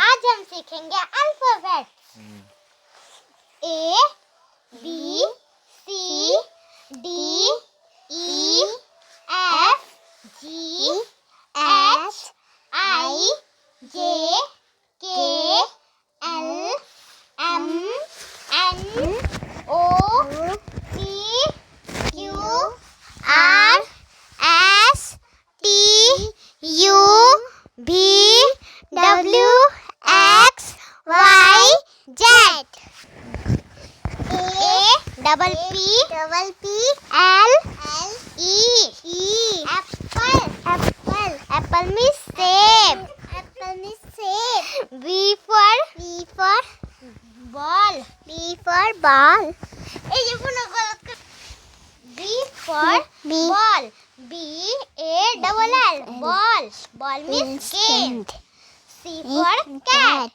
आज हम सीखेंगे alphabet A B C D E F G H I J K L M N O P Q R S T U V W X Y Z. Double P L E apple means shape. B for ball. ये पुनः गलत कर. B for ball. BALL ball means game. C for cat.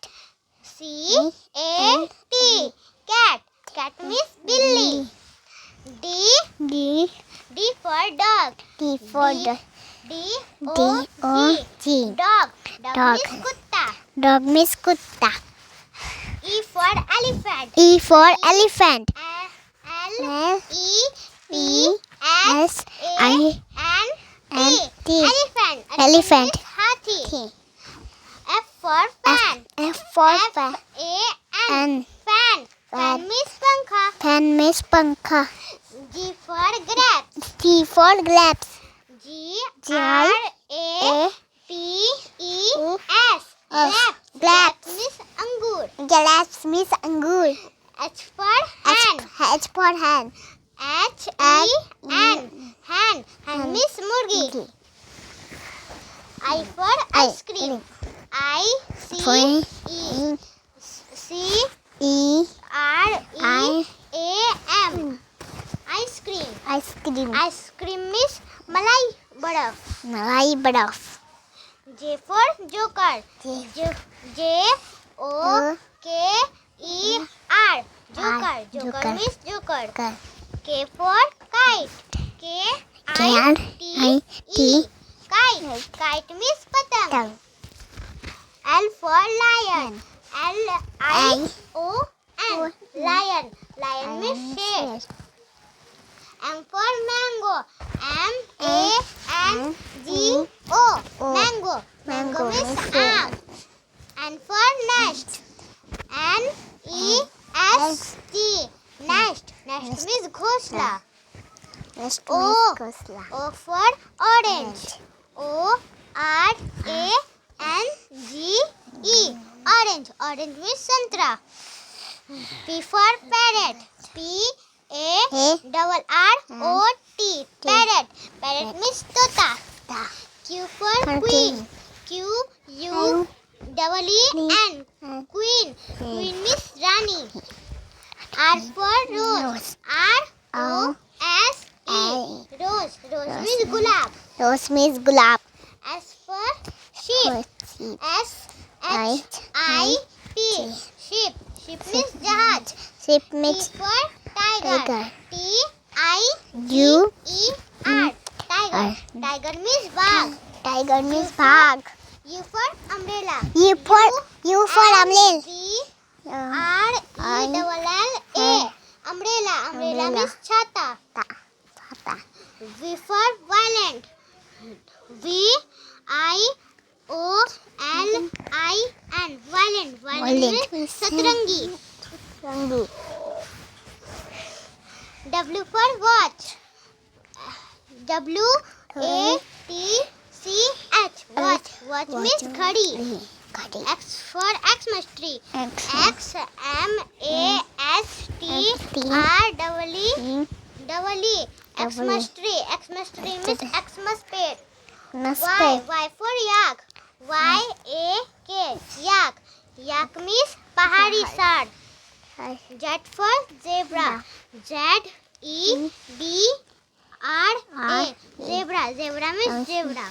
Cat means billy. D for dog. D-O-G dog means kutta. E for elephant. L-E-P-H-A-N-T elephant hathi. F for fan. F-A-N fan means pankha. G for grapes. G-R-A-P-E-S grapes means angur. H for hen. H-E-N hen means murgi. I for ice cream. I-C-E-R-E-A-M ice cream means malai baraf. J for joker. J-O-K-E-R joker means joker. K for kite. K-I-T-E kite means patang. L for lion. L-I-O-N lion means shade. M for mango. M-A-N-G-O mango means aam. N for nest. N-E-S-T nest means ghosla. O for orange. O-R-A-N-G-E orange means santra. P for parrot. P-A-R-R-O-T parrot means tota. Q for queen. Q-U-E-E-N queen means rani. R for rose. R-O-S-E rose means gulab. S for sheep. S-H-I-P sheep means jahaj. T for tiger. T-I-G-E-R tiger means bagh. U for umbrella. U for R-E-double-L-A umbrella means chhata. V for violent. V-I-O-L-I-N violent means satrangi. W for watch. W-A-T-C-H watch means घड़ी. X for Xmas tree. X-M-A-S-T-R-E-E Xmas tree means Xmas ped. Y for yak. Y-A-K yak means पहाड़ी साड़. Z for zebra. Z-E-B-R-A zebra means zebra.